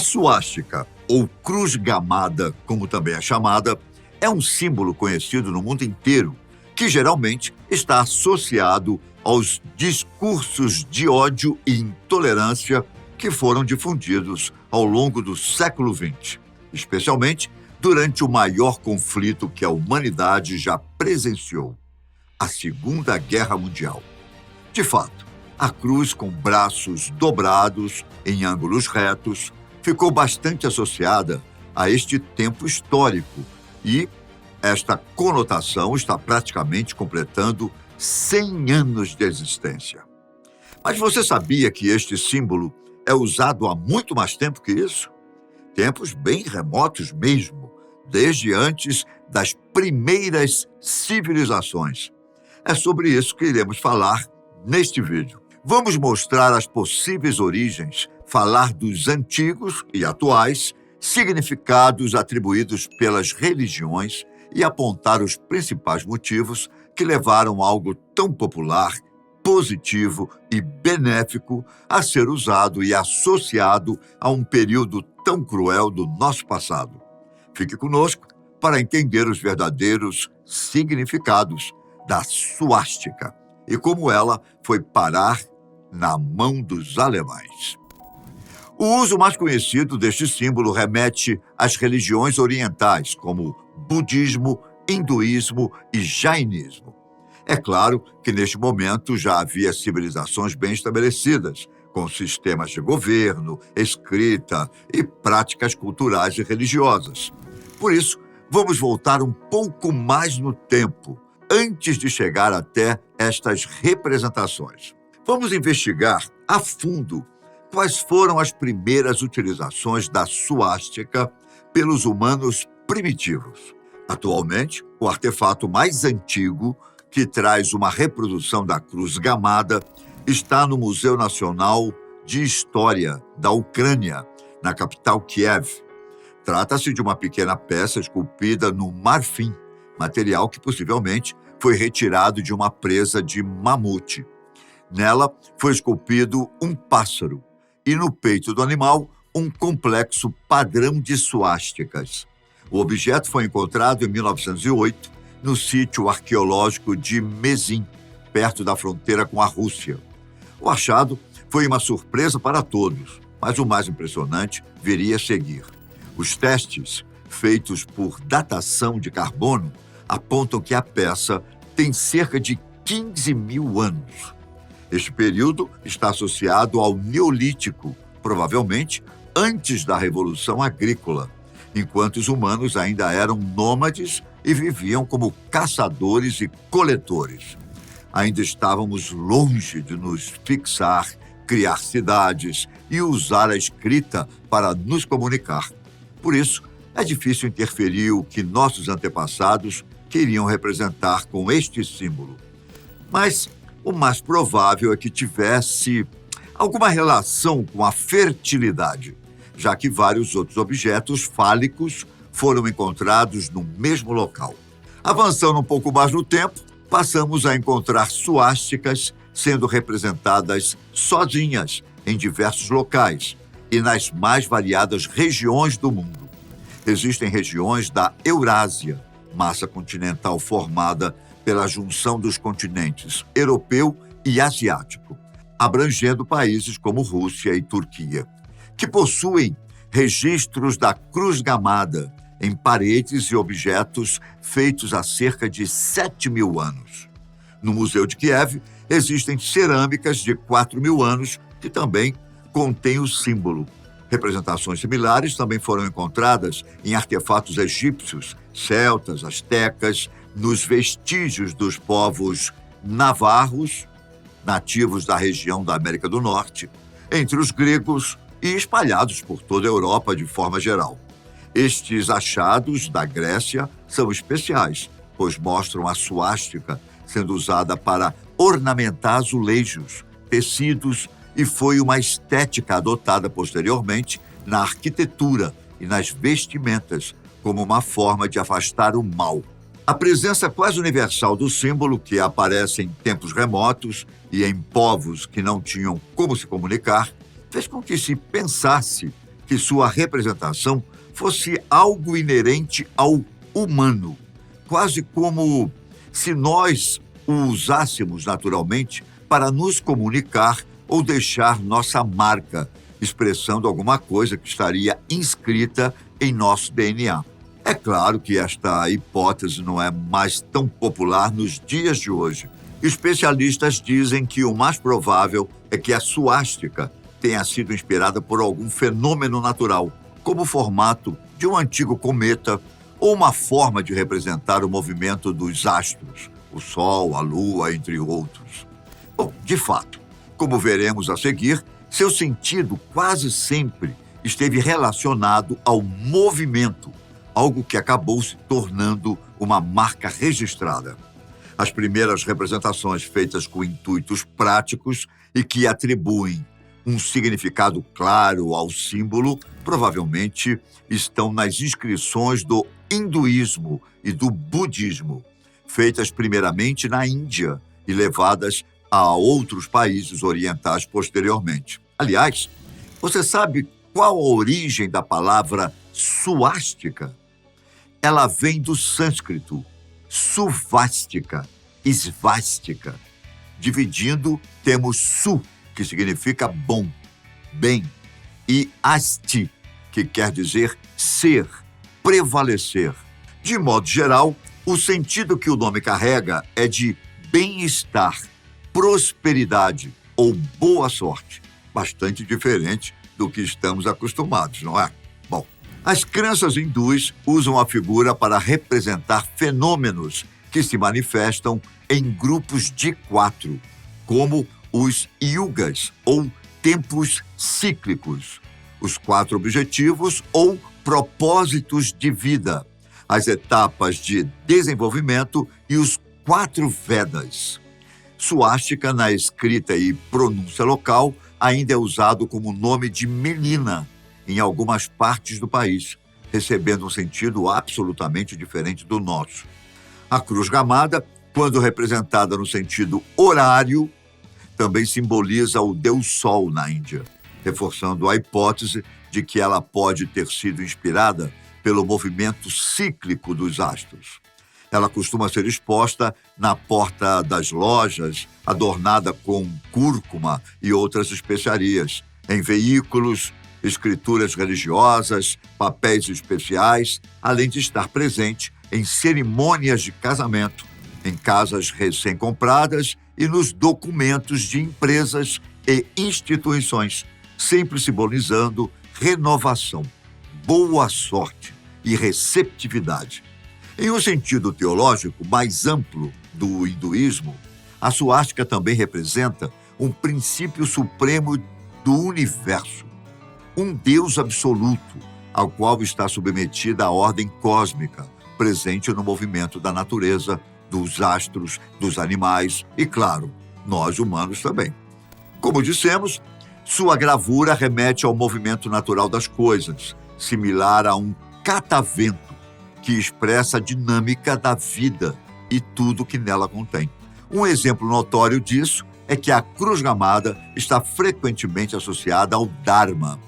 suástica, ou cruz gamada, como também é chamada, é um símbolo conhecido no mundo inteiro, que geralmente está associado aos discursos de ódio e intolerância que foram difundidos ao longo do século XX, especialmente durante o maior conflito que a humanidade já presenciou, a Segunda Guerra Mundial. De fato, a cruz com braços dobrados em ângulos retos ficou bastante associada a este tempo histórico e esta conotação está praticamente completando 100 anos de existência. Mas você sabia que este símbolo é usado há muito mais tempo que isso? Tempos bem remotos mesmo, desde antes das primeiras civilizações. É sobre isso que iremos falar neste vídeo. Vamos mostrar as possíveis origens, falar dos antigos e atuais significados atribuídos pelas religiões e apontar os principais motivos que levaram algo tão popular, positivo e benéfico a ser usado e associado a um período tão cruel do nosso passado. Fique conosco para entender os verdadeiros significados da suástica e como ela foi parar na mão dos alemães. O uso mais conhecido deste símbolo remete às religiões orientais, como budismo, hinduísmo e jainismo. É claro que neste momento já havia civilizações bem estabelecidas, com sistemas de governo, escrita e práticas culturais e religiosas. Por isso, vamos voltar um pouco mais no tempo, antes de chegar até estas representações. Vamos investigar a fundo quais foram as primeiras utilizações da suástica pelos humanos primitivos. Atualmente, o artefato mais antigo, que traz uma reprodução da cruz gamada, está no Museu Nacional de História da Ucrânia, na capital Kiev. Trata-se de uma pequena peça esculpida no marfim, material que possivelmente foi retirado de uma presa de mamute. Nela foi esculpido um pássaro e no peito do animal um complexo padrão de suásticas. O objeto foi encontrado em 1908 no sítio arqueológico de Mezin, perto da fronteira com a Rússia. O achado foi uma surpresa para todos, mas o mais impressionante viria a seguir. Os testes, feitos por datação de carbono, apontam que a peça tem cerca de 15 mil anos. Este período está associado ao Neolítico, provavelmente antes da Revolução Agrícola, enquanto os humanos ainda eram nômades e viviam como caçadores e coletores. Ainda estávamos longe de nos fixar, criar cidades e usar a escrita para nos comunicar. Por isso, é difícil interferir o que nossos antepassados queriam representar com este símbolo. Mas o mais provável é que tivesse alguma relação com a fertilidade, já que vários outros objetos fálicos foram encontrados no mesmo local. Avançando um pouco mais no tempo, passamos a encontrar suásticas sendo representadas sozinhas em diversos locais e nas mais variadas regiões do mundo. Existem regiões da Eurásia, massa continental formada pela junção dos continentes europeu e asiático, abrangendo países como Rússia e Turquia, que possuem registros da cruz gamada em paredes e objetos feitos há cerca de 7 mil anos. No Museu de Kiev, existem cerâmicas de 4 mil anos que também contêm o símbolo. Representações similares também foram encontradas em artefatos egípcios, celtas, astecas, nos vestígios dos povos navarros, nativos da região da América do Norte, entre os gregos e espalhados por toda a Europa de forma geral. Estes achados da Grécia são especiais, pois mostram a suástica sendo usada para ornamentar azulejos, tecidos e foi uma estética adotada posteriormente na arquitetura e nas vestimentas como uma forma de afastar o mal. A presença quase universal do símbolo, que aparece em tempos remotos e em povos que não tinham como se comunicar, fez com que se pensasse que sua representação fosse algo inerente ao humano, quase como se nós o usássemos naturalmente para nos comunicar ou deixar nossa marca, expressando alguma coisa que estaria inscrita em nosso DNA. É claro que esta hipótese não é mais tão popular nos dias de hoje. Especialistas dizem que o mais provável é que a suástica tenha sido inspirada por algum fenômeno natural, como o formato de um antigo cometa ou uma forma de representar o movimento dos astros, o Sol, a Lua, entre outros. Bom, de fato, como veremos a seguir, seu sentido quase sempre esteve relacionado ao movimento, algo que acabou se tornando uma marca registrada. As primeiras representações feitas com intuitos práticos e que atribuem um significado claro ao símbolo provavelmente estão nas inscrições do hinduísmo e do budismo, feitas primeiramente na Índia e levadas a outros países orientais posteriormente. Aliás, você sabe qual a origem da palavra suástica? Ela vem do sânscrito, suvástica, esvástica. Dividindo, temos su, que significa bom, bem, e asti, que quer dizer ser, prevalecer. De modo geral, o sentido que o nome carrega é de bem-estar, prosperidade ou boa sorte, bastante diferente do que estamos acostumados, não é? Bom, as crenças hindus usam a figura para representar fenômenos que se manifestam em grupos de 4, como os yugas, ou tempos cíclicos, os 4 objetivos ou propósitos de vida, as etapas de desenvolvimento e os 4 Vedas. Suástica, na escrita e pronúncia local, ainda é usado como nome de menina em algumas partes do país, recebendo um sentido absolutamente diferente do nosso. A cruz gamada, quando representada no sentido horário, também simboliza o Deus Sol na Índia, reforçando a hipótese de que ela pode ter sido inspirada pelo movimento cíclico dos astros. Ela costuma ser exposta na porta das lojas, adornada com cúrcuma e outras especiarias, em veículos, escrituras religiosas, papéis especiais, além de estar presente em cerimônias de casamento, em casas recém-compradas e nos documentos de empresas e instituições, sempre simbolizando renovação, boa sorte e receptividade. Em um sentido teológico mais amplo do hinduísmo, a suástica também representa um princípio supremo do universo, um Deus absoluto, ao qual está submetida a ordem cósmica, presente no movimento da natureza, dos astros, dos animais e, claro, nós humanos também. Como dissemos, sua gravura remete ao movimento natural das coisas, similar a um catavento, que expressa a dinâmica da vida e tudo que nela contém. Um exemplo notório disso é que a cruz gamada está frequentemente associada ao Dharma,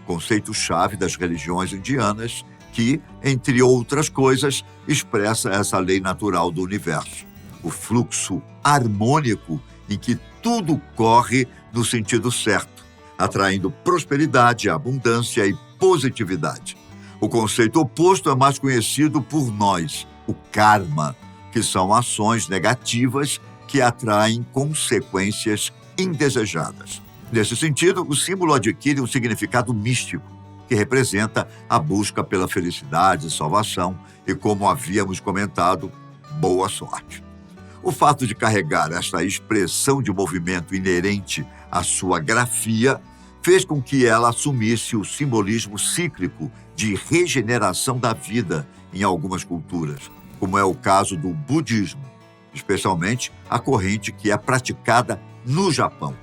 conceito-chave das religiões indianas, que, entre outras coisas, expressa essa lei natural do universo, o fluxo harmônico em que tudo corre no sentido certo, atraindo prosperidade, abundância e positividade. O conceito oposto é mais conhecido por nós, o karma, que são ações negativas que atraem consequências indesejadas. Nesse sentido, o símbolo adquire um significado místico, que representa a busca pela felicidade e salvação e, como havíamos comentado, boa sorte. O fato de carregar esta expressão de movimento inerente à sua grafia fez com que ela assumisse o simbolismo cíclico de regeneração da vida em algumas culturas, como é o caso do budismo, especialmente a corrente que é praticada no Japão.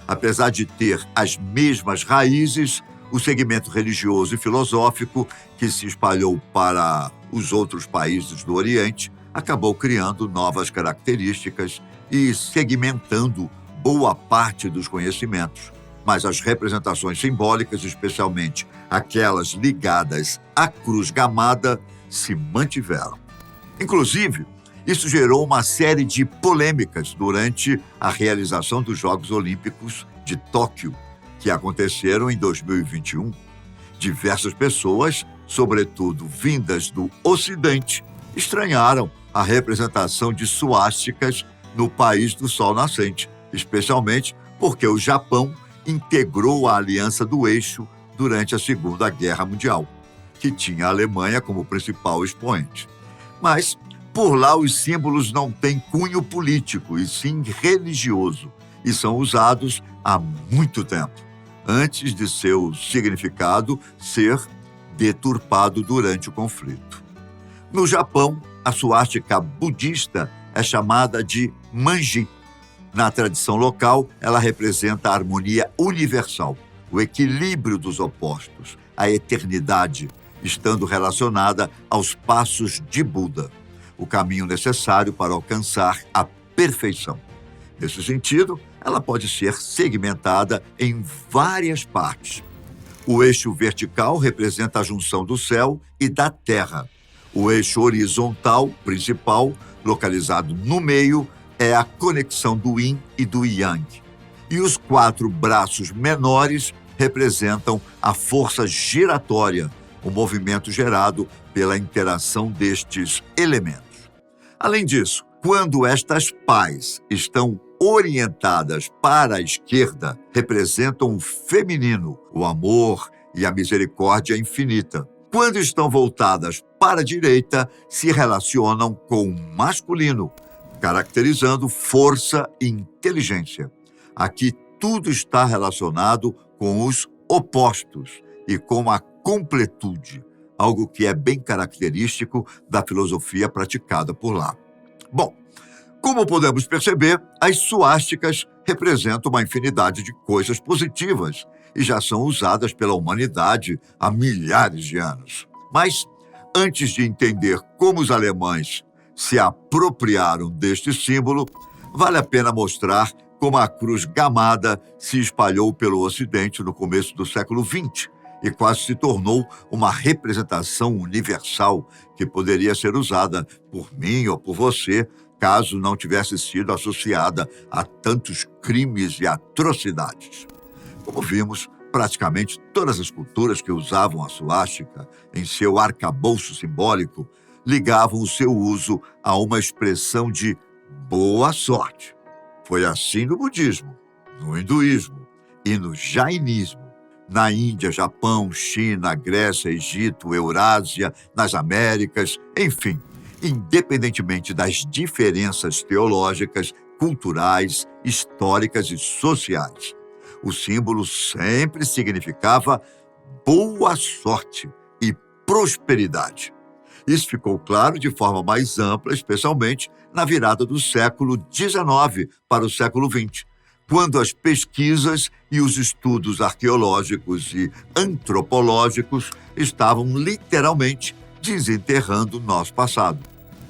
Apesar de ter as mesmas raízes, o segmento religioso e filosófico que se espalhou para os outros países do Oriente acabou criando novas características e segmentando boa parte dos conhecimentos, mas as representações simbólicas, especialmente aquelas ligadas à cruz gamada, se mantiveram. Inclusive, isso gerou uma série de polêmicas durante a realização dos Jogos Olímpicos de Tóquio, que aconteceram em 2021. Diversas pessoas, sobretudo vindas do Ocidente, estranharam a representação de suásticas no país do Sol Nascente, especialmente porque o Japão integrou a Aliança do Eixo durante a Segunda Guerra Mundial, que tinha a Alemanha como principal expoente. Mas, por lá, os símbolos não têm cunho político, e sim religioso, e são usados há muito tempo, antes de seu significado ser deturpado durante o conflito. No Japão, a suástica budista é chamada de manji. Na tradição local, ela representa a harmonia universal, o equilíbrio dos opostos, a eternidade, estando relacionada aos passos de Buda, o caminho necessário para alcançar a perfeição. Nesse sentido, ela pode ser segmentada em várias partes. O eixo vertical representa a junção do céu e da terra. O eixo horizontal principal, localizado no meio, é a conexão do Yin e do Yang. E os 4 braços menores representam a força giratória, o movimento gerado pela interação destes elementos. Além disso, quando estas pás estão orientadas para a esquerda, representam o feminino, o amor e a misericórdia infinita. Quando estão voltadas para a direita, se relacionam com o masculino, caracterizando força e inteligência. Aqui tudo está relacionado com os opostos e com a completude, algo que é bem característico da filosofia praticada por lá. Bom, como podemos perceber, as suásticas representam uma infinidade de coisas positivas e já são usadas pela humanidade há milhares de anos. Mas, antes de entender como os alemães se apropriaram deste símbolo, vale a pena mostrar como a cruz gamada se espalhou pelo Ocidente no começo do século XX e quase se tornou uma representação universal que poderia ser usada por mim ou por você, caso não tivesse sido associada a tantos crimes e atrocidades. Como vimos, praticamente todas as culturas que usavam a suástica em seu arcabouço simbólico ligavam o seu uso a uma expressão de boa sorte. Foi assim no budismo, no hinduísmo e no jainismo, na Índia, Japão, China, Grécia, Egito, Eurásia, nas Américas, enfim, independentemente das diferenças teológicas, culturais, históricas e sociais. O símbolo sempre significava boa sorte e prosperidade. Isso ficou claro de forma mais ampla, especialmente na virada do século XIX para o século XX, quando as pesquisas e os estudos arqueológicos e antropológicos estavam literalmente desenterrando o nosso passado.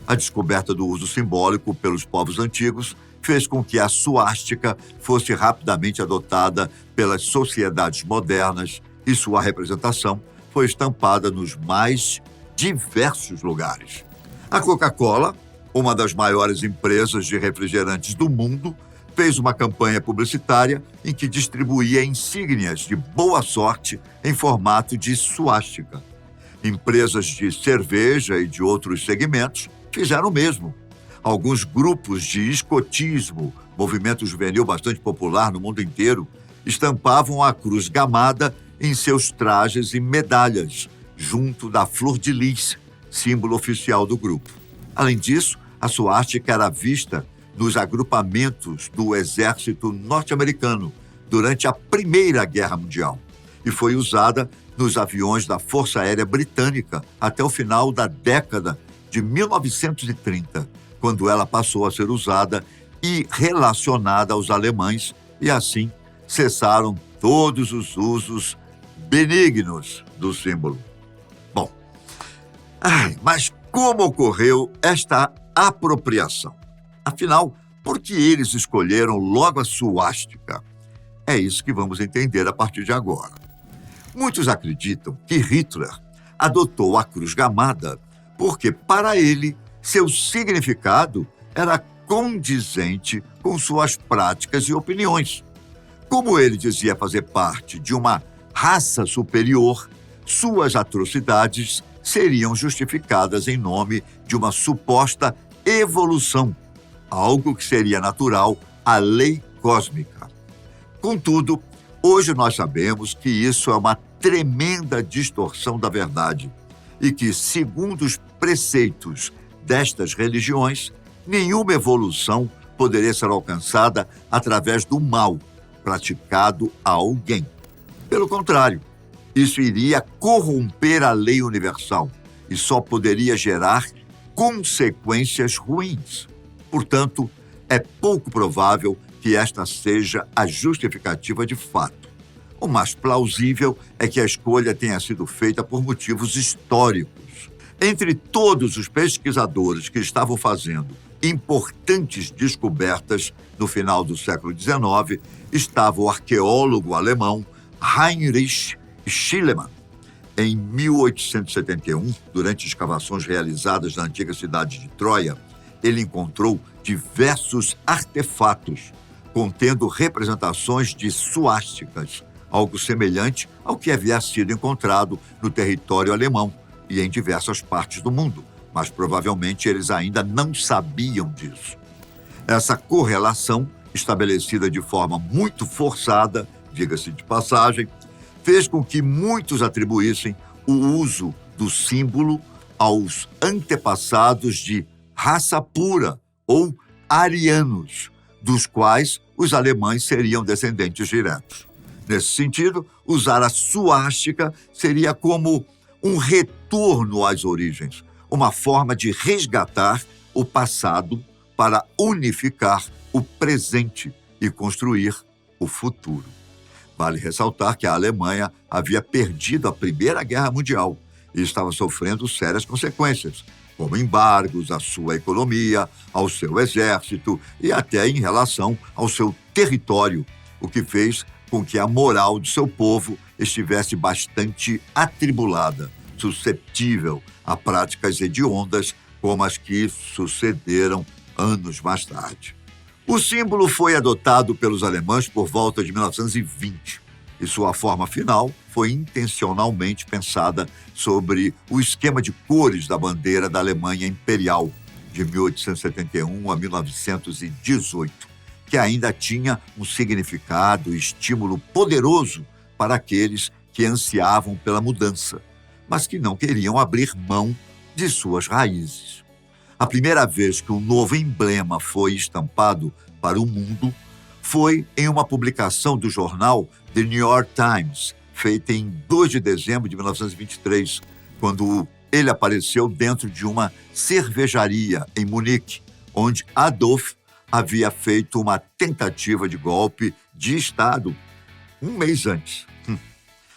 A descoberta do uso simbólico pelos povos antigos fez com que a suástica fosse rapidamente adotada pelas sociedades modernas e sua representação foi estampada nos mais diversos lugares. A Coca-Cola, uma das maiores empresas de refrigerantes do mundo, fez uma campanha publicitária em que distribuía insígnias de boa sorte em formato de suástica. Empresas de cerveja e de outros segmentos fizeram o mesmo. Alguns grupos de escotismo, movimento juvenil bastante popular no mundo inteiro, estampavam a cruz gamada em seus trajes e medalhas, junto da flor de lis, símbolo oficial do grupo. Além disso, a suástica era vista nos agrupamentos do exército norte-americano durante a Primeira Guerra Mundial e foi usada nos aviões da Força Aérea Britânica até o final da década de 1930, quando ela passou a ser usada e relacionada aos alemães, e assim cessaram todos os usos benignos do símbolo. Bom, mas como ocorreu esta apropriação? Afinal, por que eles escolheram logo a suástica? É isso que vamos entender a partir de agora. Muitos acreditam que Hitler adotou a cruz gamada porque, para ele, seu significado era condizente com suas práticas e opiniões. Como ele dizia fazer parte de uma raça superior, suas atrocidades seriam justificadas em nome de uma suposta evolução, algo que seria natural à lei cósmica. Contudo, hoje nós sabemos que isso é uma tremenda distorção da verdade e que, segundo os preceitos destas religiões, nenhuma evolução poderia ser alcançada através do mal praticado a alguém. Pelo contrário, isso iria corromper a lei universal e só poderia gerar consequências ruins. Portanto, é pouco provável que esta seja a justificativa de fato. O mais plausível é que a escolha tenha sido feita por motivos históricos. Entre todos os pesquisadores que estavam fazendo importantes descobertas no final do século XIX, estava o arqueólogo alemão Heinrich Schliemann. Em 1871, durante escavações realizadas na antiga cidade de Troia, ele encontrou diversos artefatos contendo representações de suásticas, algo semelhante ao que havia sido encontrado no território alemão e em diversas partes do mundo, mas provavelmente eles ainda não sabiam disso. Essa correlação, estabelecida de forma muito forçada, diga-se de passagem, fez com que muitos atribuíssem o uso do símbolo aos antepassados de raça pura ou arianos, dos quais os alemães seriam descendentes diretos. Nesse sentido, usar a suástica seria como um retorno às origens, uma forma de resgatar o passado para unificar o presente e construir o futuro. Vale ressaltar que a Alemanha havia perdido a Primeira Guerra Mundial e estava sofrendo sérias consequências, como embargos à sua economia, ao seu exército e até em relação ao seu território, o que fez com que a moral de seu povo estivesse bastante atribulada, suscetível a práticas hediondas como as que sucederam anos mais tarde. O símbolo foi adotado pelos alemães por volta de 1920 e sua forma final foi intencionalmente pensada sobre o esquema de cores da bandeira da Alemanha Imperial de 1871 a 1918, que ainda tinha um significado e estímulo poderoso para aqueles que ansiavam pela mudança, mas que não queriam abrir mão de suas raízes. A primeira vez que um novo emblema foi estampado para o mundo foi em uma publicação do jornal The New York Times, feita em 2 de dezembro de 1923, quando ele apareceu dentro de uma cervejaria em Munique, onde Adolf havia feito uma tentativa de golpe de Estado um mês antes.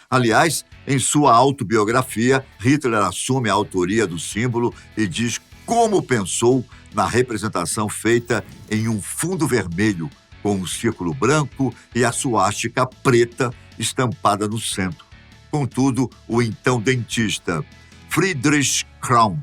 Aliás, em sua autobiografia, Hitler assume a autoria do símbolo e diz como pensou na representação feita em um fundo vermelho, com um círculo branco e a suástica preta estampada no centro. Contudo, o então dentista Friedrich Kraum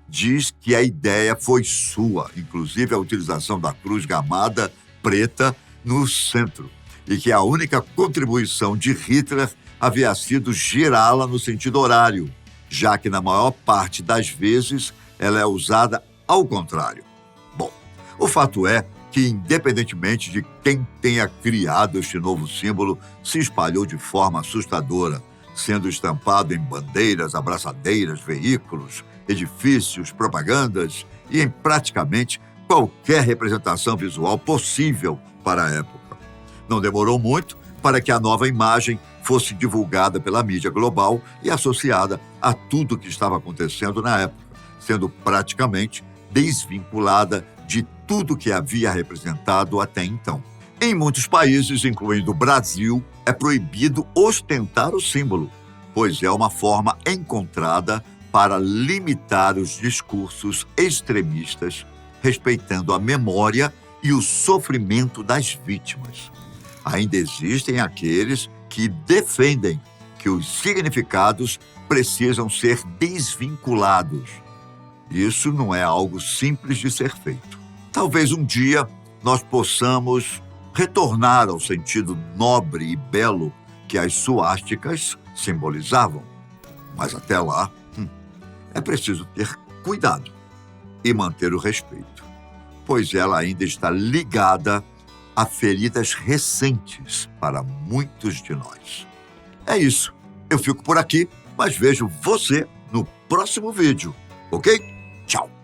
diz que a ideia foi sua, inclusive a utilização da cruz gamada preta no centro, e que a única contribuição de Hitler havia sido girá-la no sentido horário, já que na maior parte das vezes ela é usada ao contrário. Bom, o fato é que, independentemente de quem tenha criado este novo símbolo, se espalhou de forma assustadora, sendo estampado em bandeiras, abraçadeiras, veículos, edifícios, propagandas e em praticamente qualquer representação visual possível para a época. Não demorou muito para que a nova imagem fosse divulgada pela mídia global e associada a tudo o que estava acontecendo na época, sendo praticamente desvinculada de tudo que havia representado até então. Em muitos países, incluindo o Brasil, é proibido ostentar o símbolo, pois é uma forma encontrada para limitar os discursos extremistas, respeitando a memória e o sofrimento das vítimas. Ainda existem aqueles que defendem que os significados precisam ser desvinculados. Isso não é algo simples de ser feito. Talvez um dia nós possamos retornar ao sentido nobre e belo que as suásticas simbolizavam. Mas até lá, é preciso ter cuidado e manter o respeito, pois ela ainda está ligada a feridas recentes para muitos de nós. É isso. Eu fico por aqui, mas vejo você no próximo vídeo, ok? Tchau!